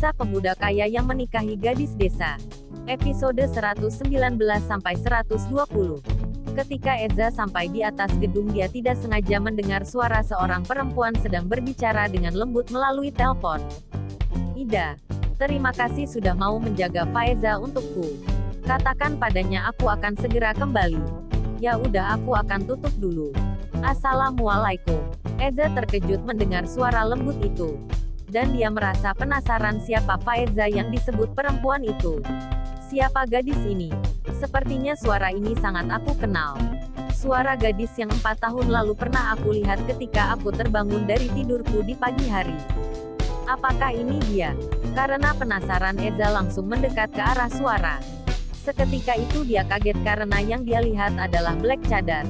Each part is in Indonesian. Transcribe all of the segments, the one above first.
Kisah pemuda kaya yang menikahi gadis desa. Episode 119-120. Ketika Eza sampai di atas gedung, dia tidak sengaja mendengar suara seorang perempuan sedang berbicara dengan lembut melalui telepon. "Ida, terima kasih sudah mau menjaga Faiza untukku. Katakan padanya aku akan segera kembali." "Ya udah, aku akan tutup dulu. Assalamualaikum." Eza terkejut mendengar suara lembut itu. Dan dia merasa penasaran siapa Faiza yang disebut perempuan itu. Siapa gadis ini? Sepertinya suara ini sangat aku kenal. Suara gadis yang 4 tahun lalu pernah aku lihat ketika aku terbangun dari tidurku di pagi hari. Apakah ini dia? Karena penasaran, Eza langsung mendekat ke arah suara. Seketika itu dia kaget karena yang dia lihat adalah Black Cadar.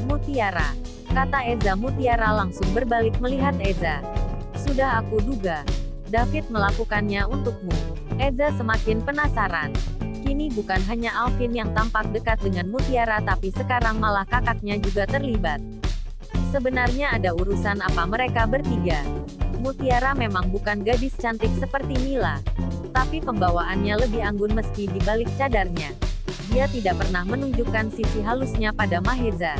"Mutiara," kata Eza. Mutiara langsung berbalik melihat Eza. "Sudah aku duga. David melakukannya untukmu." Eza semakin penasaran. Kini bukan hanya Alvin yang tampak dekat dengan Mutiara, tapi sekarang malah kakaknya juga terlibat. Sebenarnya ada urusan apa mereka bertiga? Mutiara memang bukan gadis cantik seperti Mila. Tapi pembawaannya lebih anggun meski di balik cadarnya. Dia tidak pernah menunjukkan sisi halusnya pada Maheza.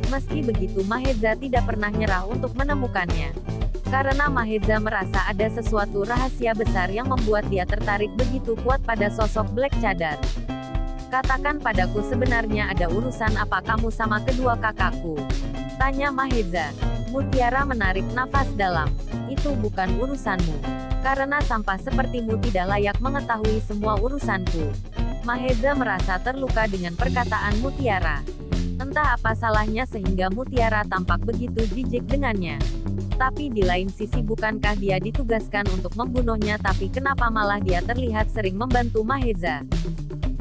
Meski begitu, Maheza tidak pernah nyerah untuk menemukannya. Karena Maheza merasa ada sesuatu rahasia besar yang membuat dia tertarik begitu kuat pada sosok Black Cadar. "Katakan padaku, sebenarnya ada urusan apa kamu sama kedua kakakku?" tanya Maheza. Mutiara menarik nafas dalam. "Itu bukan urusanmu. Karena sampah sepertimu tidak layak mengetahui semua urusanku." Maheza merasa terluka dengan perkataan Mutiara. Entah apa salahnya sehingga Mutiara tampak begitu jijik dengannya. Tapi di lain sisi, bukankah dia ditugaskan untuk membunuhnya, tapi kenapa malah dia terlihat sering membantu Maheza?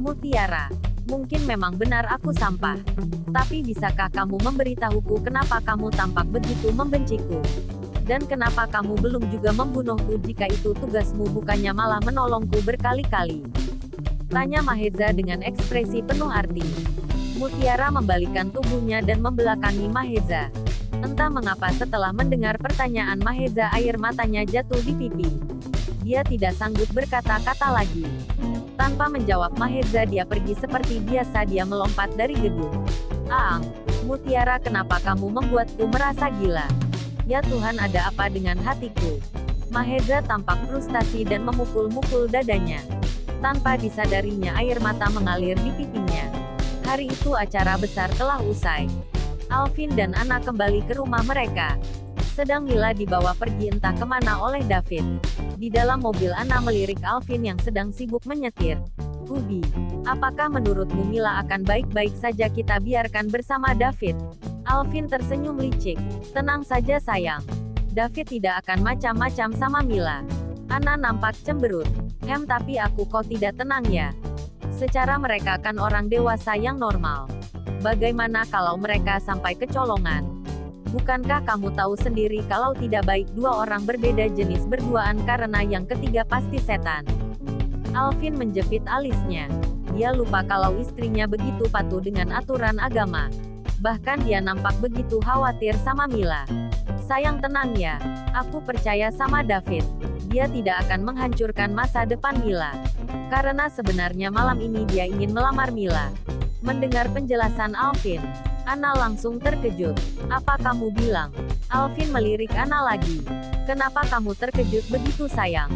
"Mutiara, mungkin memang benar aku sampah. Tapi bisakah kamu memberitahuku kenapa kamu tampak begitu membenciku? Dan kenapa kamu belum juga membunuhku jika itu tugasmu, bukannya malah menolongku berkali-kali?" tanya Maheza dengan ekspresi penuh arti. Mutiara membalikkan tubuhnya dan membelakangi Maheza. Entah mengapa setelah mendengar pertanyaan Maheza, air matanya jatuh di pipi. Dia tidak sanggup berkata-kata lagi. Tanpa menjawab Maheza, dia pergi seperti biasa. Dia melompat dari gedung. "Aang, Mutiara, kenapa kamu membuatku merasa gila? Ya Tuhan, ada apa dengan hatiku?" Maheza tampak frustasi dan memukul-mukul dadanya. Tanpa disadarinya, air mata mengalir di pipinya. Hari itu acara besar telah usai. Alvin dan Anna kembali ke rumah mereka. Sedang Mila dibawa pergi entah kemana oleh David. Di dalam mobil, Anna melirik Alvin yang sedang sibuk menyetir. "Budi, apakah menurutmu Mila akan baik-baik saja kita biarkan bersama David?" Alvin tersenyum licik. "Tenang saja sayang. David tidak akan macam-macam sama Mila." Anna nampak cemberut. Tapi aku kok tidak tenang ya? Secara mereka kan orang dewasa yang normal. Bagaimana kalau mereka sampai kecolongan? Bukankah kamu tahu sendiri kalau tidak baik dua orang berbeda jenis berduaan, karena yang ketiga pasti setan?" Alvin menjepit alisnya. Dia lupa kalau istrinya begitu patuh dengan aturan agama. Bahkan dia nampak begitu khawatir sama Mila. "Sayang, tenang ya. Aku percaya sama David. Dia tidak akan menghancurkan masa depan Mila. Karena sebenarnya malam ini dia ingin melamar Mila." Mendengar penjelasan Alvin, Anna langsung terkejut. "Apa kamu bilang?" Alvin melirik Anna lagi. "Kenapa kamu terkejut begitu sayang?"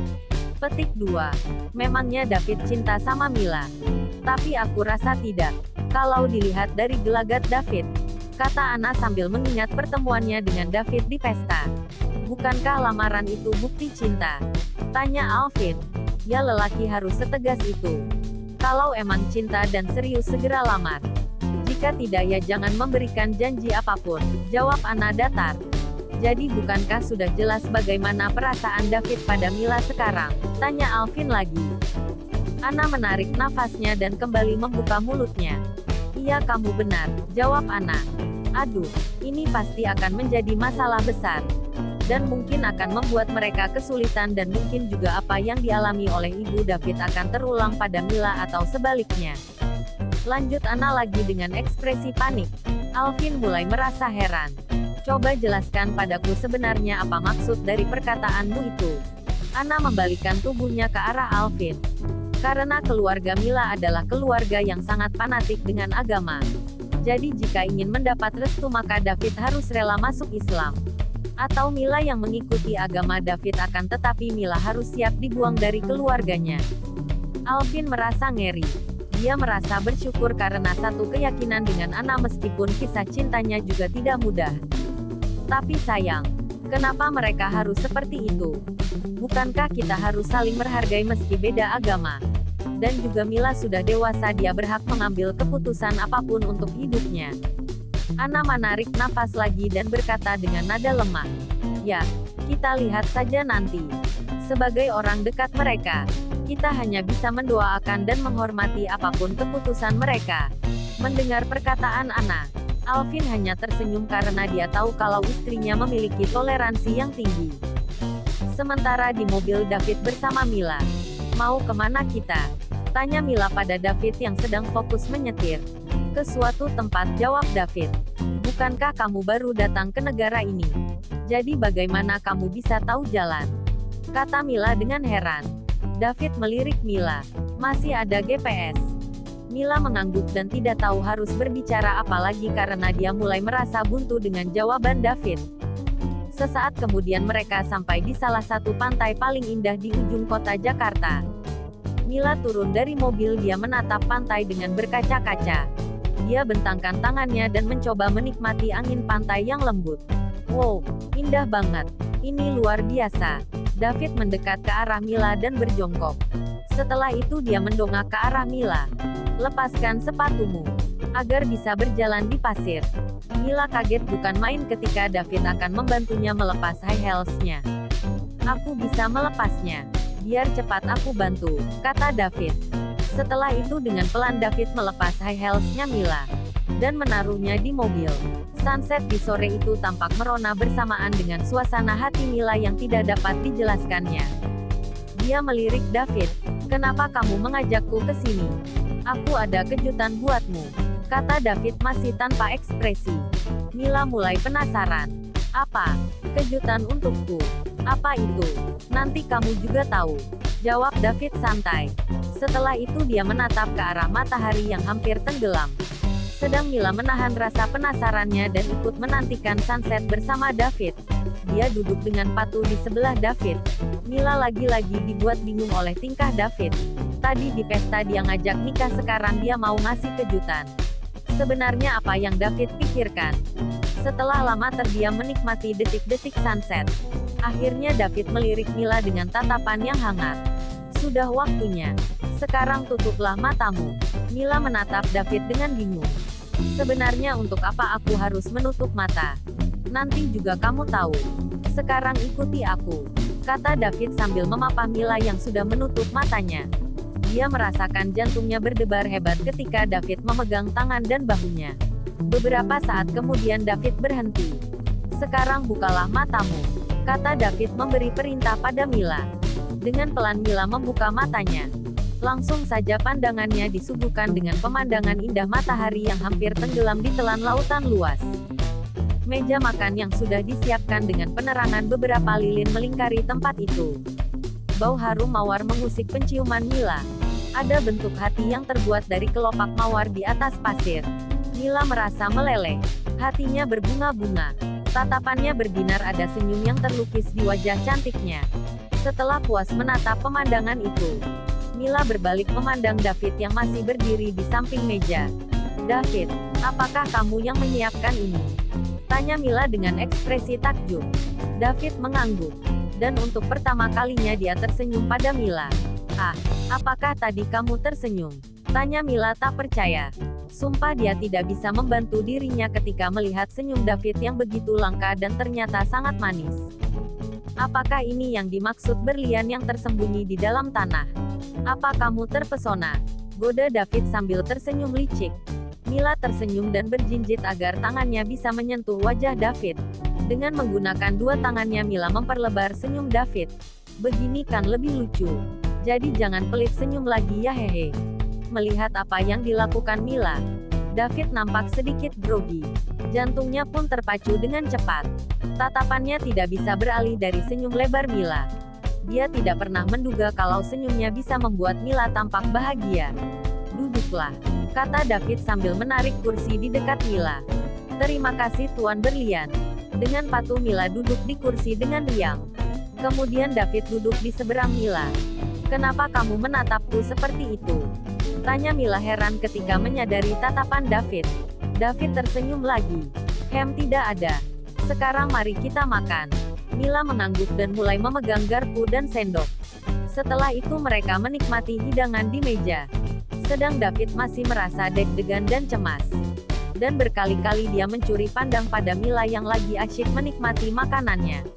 Petik 2. Memangnya David cinta sama Mila? Tapi aku rasa tidak. Kalau dilihat dari gelagat David, kata Anna sambil mengingat pertemuannya dengan David di pesta. "Bukankah lamaran itu bukti cinta?" tanya Alvin. "Ya, lelaki harus setegas itu. Kalau emang cinta dan serius, segera lamar. Jika tidak, ya jangan memberikan janji apapun," jawab Anna datar. "Jadi bukankah sudah jelas bagaimana perasaan David pada Mila sekarang?" tanya Alvin lagi. Anna menarik nafasnya dan kembali membuka mulutnya. "Iya, kamu benar," jawab Anna. "Aduh, ini pasti akan menjadi masalah besar. Dan mungkin akan membuat mereka kesulitan, dan mungkin juga apa yang dialami oleh ibu David akan terulang pada Mila atau sebaliknya." Lanjut Anna lagi dengan ekspresi panik. Alvin mulai merasa heran. "Coba jelaskan padaku sebenarnya apa maksud dari perkataanmu itu." Anna membalikkan tubuhnya ke arah Alvin. Karena keluarga Mila adalah keluarga yang sangat fanatik dengan agama. Jadi jika ingin mendapat restu maka David harus rela masuk Islam. Atau Mila yang mengikuti agama David akan tetapi Mila harus siap dibuang dari keluarganya. Alvin merasa ngeri. Dia merasa bersyukur karena satu keyakinan dengan Anna meskipun kisah cintanya juga tidak mudah. Tapi sayang, kenapa mereka harus seperti itu? Bukankah kita harus saling menghargai meski beda agama? Dan juga Mila sudah dewasa, dia berhak mengambil keputusan apapun untuk hidupnya. Anna menarik nafas lagi dan berkata dengan nada lemah, "Ya, kita lihat saja nanti. Sebagai orang dekat mereka, kita hanya bisa mendoakan dan menghormati apapun keputusan mereka." Mendengar perkataan Anna, Alvin hanya tersenyum karena dia tahu kalau istrinya memiliki toleransi yang tinggi. Sementara di mobil David bersama Mila. "Mau kemana kita?" tanya Mila pada David yang sedang fokus menyetir. "Ke suatu tempat," jawab David. "Bukankah kamu baru datang ke negara ini? Jadi bagaimana kamu bisa tahu jalan?" kata Mila dengan heran. David melirik Mila. "Masih ada GPS." Mila mengangguk dan tidak tahu harus berbicara apa lagi karena dia mulai merasa buntu dengan jawaban David. Sesaat kemudian mereka sampai di salah satu pantai paling indah di ujung kota Jakarta. Mila turun dari mobil, dia menatap pantai dengan berkaca-kaca. Dia bentangkan tangannya dan mencoba menikmati angin pantai yang lembut. "Wow, indah banget. Ini luar biasa." David mendekat ke arah Mila dan berjongkok. Setelah itu dia mendongak ke arah Mila. "Lepaskan sepatumu, agar bisa berjalan di pasir." Mila kaget bukan main ketika David akan membantunya melepas high heels-nya. "Aku bisa melepasnya. Biar cepat aku bantu," kata David. Setelah itu dengan pelan David melepas high heels-nya Mila dan menaruhnya di mobil. Sunset di sore itu tampak merona bersamaan dengan suasana hati Mila yang tidak dapat dijelaskannya. Dia melirik David. "Kenapa kamu mengajakku ke sini?" "Aku ada kejutan buatmu," kata David masih tanpa ekspresi. Mila mulai penasaran. "Apa? Kejutan untukku? Apa itu?" "Nanti kamu juga tahu," jawab David santai. Setelah itu dia menatap ke arah matahari yang hampir tenggelam. Sedang Mila menahan rasa penasarannya dan ikut menantikan sunset bersama David. Dia duduk dengan patuh di sebelah David. Mila lagi-lagi dibuat bingung oleh tingkah David. Tadi di pesta dia ngajak nikah, sekarang dia mau ngasih kejutan. Sebenarnya apa yang David pikirkan? Setelah lama terdiam menikmati detik-detik sunset, akhirnya David melirik Mila dengan tatapan yang hangat. "Sudah waktunya. Sekarang tutuplah matamu." Mila menatap David dengan bingung. "Sebenarnya untuk apa aku harus menutup mata? Nanti juga kamu tahu. Sekarang ikuti aku," kata David sambil memapah Mila yang sudah menutup matanya. Dia merasakan jantungnya berdebar hebat ketika David memegang tangan dan bahunya. Beberapa saat kemudian David berhenti. "Sekarang bukalah matamu," kata David memberi perintah pada Mila. Dengan pelan Mila membuka matanya. Langsung saja pandangannya disuguhkan dengan pemandangan indah matahari yang hampir tenggelam di telan lautan luas. Meja makan yang sudah disiapkan dengan penerangan beberapa lilin melingkari tempat itu. Bau harum mawar mengusik penciuman Mila. Ada bentuk hati yang terbuat dari kelopak mawar di atas pasir. Mila merasa meleleh. Hatinya berbunga-bunga. Tatapannya berbinar, ada senyum yang terlukis di wajah cantiknya. Setelah puas menatap pemandangan itu, Mila berbalik memandang David yang masih berdiri di samping meja. "David, apakah kamu yang menyiapkan ini?" tanya Mila dengan ekspresi takjub. David mengangguk. Dan untuk pertama kalinya dia tersenyum pada Mila. "Ah, apakah tadi kamu tersenyum?" tanya Mila tak percaya. Sumpah dia tidak bisa membantu dirinya ketika melihat senyum David yang begitu langka dan ternyata sangat manis. "Apakah ini yang dimaksud berlian yang tersembunyi di dalam tanah? Apa kamu terpesona?" goda David sambil tersenyum licik. Mila tersenyum dan berjinjit agar tangannya bisa menyentuh wajah David. Dengan menggunakan dua tangannya Mila memperlebar senyum David. "Begini kan lebih lucu. Jadi jangan pelit senyum lagi ya, hehe." Melihat apa yang dilakukan Mila, David nampak sedikit grogi. Jantungnya pun terpacu dengan cepat. Tatapannya tidak bisa beralih dari senyum lebar Mila. Dia tidak pernah menduga kalau senyumnya bisa membuat Mila tampak bahagia. "Duduklah," kata David sambil menarik kursi di dekat Mila. "Terima kasih Tuan Berlian." Dengan patuh Mila duduk di kursi dengan riang. Kemudian David duduk di seberang Mila. "Kenapa kamu menatapku seperti itu?" tanya Mila heran ketika menyadari tatapan David. David tersenyum lagi. Tidak ada. Sekarang mari kita makan." Mila mengangguk dan mulai memegang garpu dan sendok. Setelah itu mereka menikmati hidangan di meja. Sedang David masih merasa deg-degan dan cemas. Dan berkali-kali dia mencuri pandang pada Mila yang lagi asyik menikmati makanannya.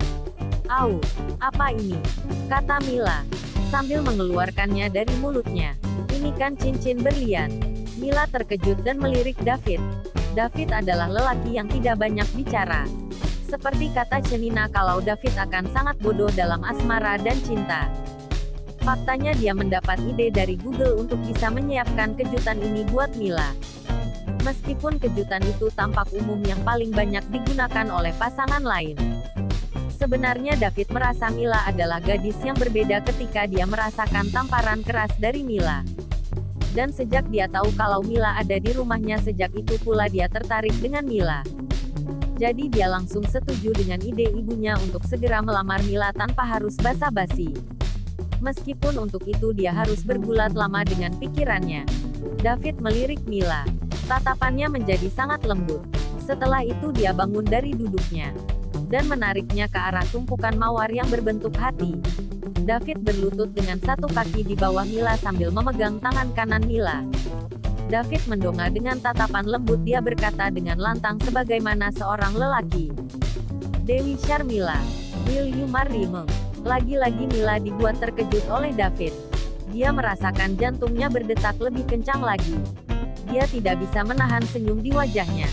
"Au, apa ini?" kata Mila, sambil mengeluarkannya dari mulutnya. "Ini kan cincin berlian." Mila terkejut dan melirik David. David adalah lelaki yang tidak banyak bicara. Seperti kata Shenina kalau David akan sangat bodoh dalam asmara dan cinta. Faktanya dia mendapat ide dari Google untuk bisa menyiapkan kejutan ini buat Mila. Meskipun kejutan itu tampak umum yang paling banyak digunakan oleh pasangan lain. Sebenarnya David merasa Mila adalah gadis yang berbeda ketika dia merasakan tamparan keras dari Mila. Dan sejak dia tahu kalau Mila ada di rumahnya, sejak itu pula dia tertarik dengan Mila. Jadi dia langsung setuju dengan ide ibunya untuk segera melamar Mila tanpa harus basa-basi. Meskipun untuk itu dia harus bergulat lama dengan pikirannya. David melirik Mila. Tatapannya menjadi sangat lembut. Setelah itu dia bangun dari duduknya. Dan menariknya ke arah tumpukan mawar yang berbentuk hati. David berlutut dengan satu kaki di bawah Mila sambil memegang tangan kanan Mila. David mendongak dengan tatapan lembut. Dia berkata dengan lantang sebagaimana seorang lelaki. "Dewi Sharmila, will you marry me?" Lagi-lagi Mila dibuat terkejut oleh David. Dia merasakan jantungnya berdetak lebih kencang lagi. Dia tidak bisa menahan senyum di wajahnya.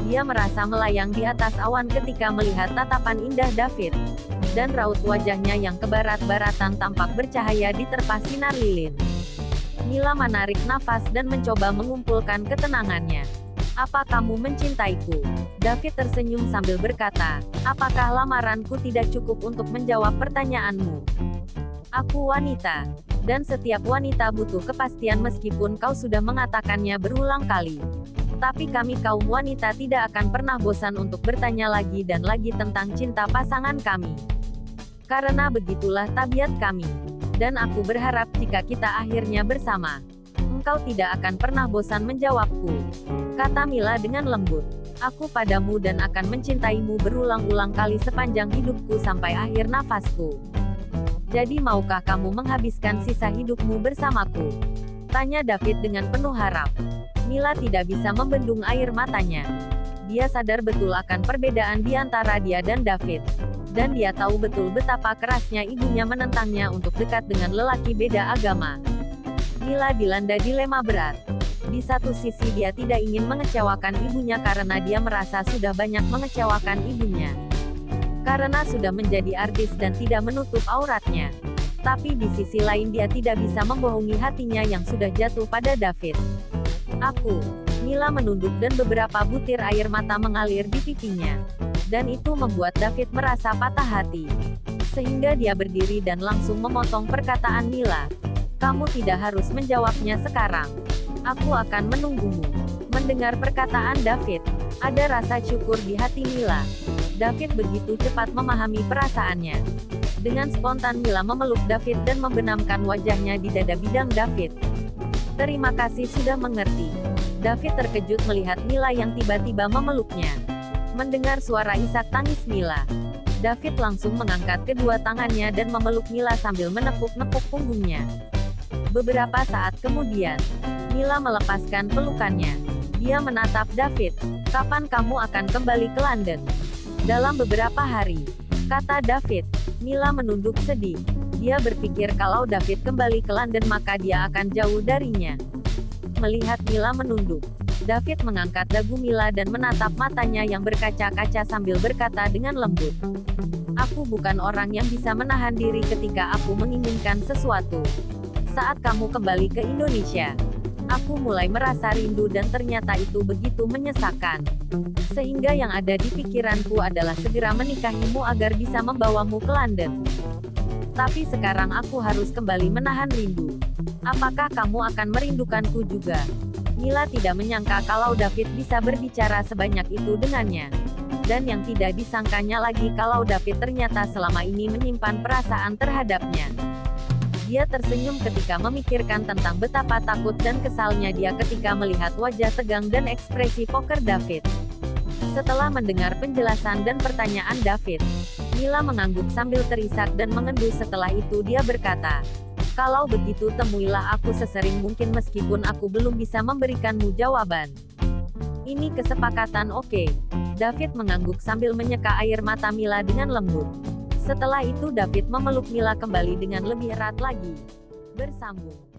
Dia merasa melayang di atas awan ketika melihat tatapan indah David. Dan raut wajahnya yang kebarat-baratan tampak bercahaya diterpa sinar lilin. Mila menarik nafas dan mencoba mengumpulkan ketenangannya. "Apa kamu mencintaiku?" David tersenyum sambil berkata, "Apakah lamaranku tidak cukup untuk menjawab pertanyaanmu? Aku wanita. Dan setiap wanita butuh kepastian meskipun kau sudah mengatakannya berulang kali. Tapi kami kaum wanita tidak akan pernah bosan untuk bertanya lagi dan lagi tentang cinta pasangan kami. Karena begitulah tabiat kami. Dan aku berharap jika kita akhirnya bersama, engkau tidak akan pernah bosan menjawabku," kata Mila dengan lembut. "Aku padamu dan akan mencintaimu berulang-ulang kali sepanjang hidupku sampai akhir nafasku. Jadi maukah kamu menghabiskan sisa hidupmu bersamaku?" tanya David dengan penuh harap. Mila tidak bisa membendung air matanya. Dia sadar betul akan perbedaan di antara dia dan David. Dan dia tahu betul betapa kerasnya ibunya menentangnya untuk dekat dengan lelaki beda agama. Mila dilanda dilema berat. Di satu sisi dia tidak ingin mengecewakan ibunya karena dia merasa sudah banyak mengecewakan ibunya. Karena sudah menjadi artis dan tidak menutup auratnya. Tapi di sisi lain dia tidak bisa membohongi hatinya yang sudah jatuh pada David. Mila menunduk dan beberapa butir air mata mengalir di pipinya. Dan itu membuat David merasa patah hati. Sehingga dia berdiri dan langsung memotong perkataan Mila. "Kamu tidak harus menjawabnya sekarang. Aku akan menunggumu." Mendengar perkataan David, ada rasa syukur di hati Mila. David begitu cepat memahami perasaannya. Dengan spontan Mila memeluk David dan membenamkan wajahnya di dada bidang David. "Terima kasih sudah mengerti." David terkejut melihat Mila yang tiba-tiba memeluknya. Mendengar suara isak tangis Mila, David langsung mengangkat kedua tangannya dan memeluk Mila sambil menepuk-nepuk punggungnya. Beberapa saat kemudian, Mila melepaskan pelukannya. Dia menatap David. "Kapan kamu akan kembali ke London?" "Dalam beberapa hari," kata David. Mila menunduk sedih. Dia berpikir kalau David kembali ke London maka dia akan jauh darinya. Melihat Mila menunduk, David mengangkat dagu Mila dan menatap matanya yang berkaca-kaca sambil berkata dengan lembut, "Aku bukan orang yang bisa menahan diri ketika aku menginginkan sesuatu. Saat kamu kembali ke Indonesia, aku mulai merasa rindu dan ternyata itu begitu menyesakan. Sehingga yang ada di pikiranku adalah segera menikahimu agar bisa membawamu ke London." Tapi sekarang aku harus kembali menahan rindu. Apakah kamu akan merindukanku juga? Mila tidak menyangka kalau David bisa berbicara sebanyak itu dengannya. Dan yang tidak disangkanya lagi kalau David ternyata selama ini menyimpan perasaan terhadapnya. Dia tersenyum ketika memikirkan tentang betapa takut dan kesalnya dia ketika melihat wajah tegang dan ekspresi poker David. Setelah mendengar penjelasan dan pertanyaan David, Mila mengangguk sambil terisak dan mengendus. Setelah itu dia berkata, "Kalau begitu temuilah aku sesering mungkin meskipun aku belum bisa memberikanmu jawaban." "Ini kesepakatan, oke?" David mengangguk sambil menyeka air mata Mila dengan lembut. Setelah itu David memeluk Mila kembali dengan lebih erat lagi. Bersambung.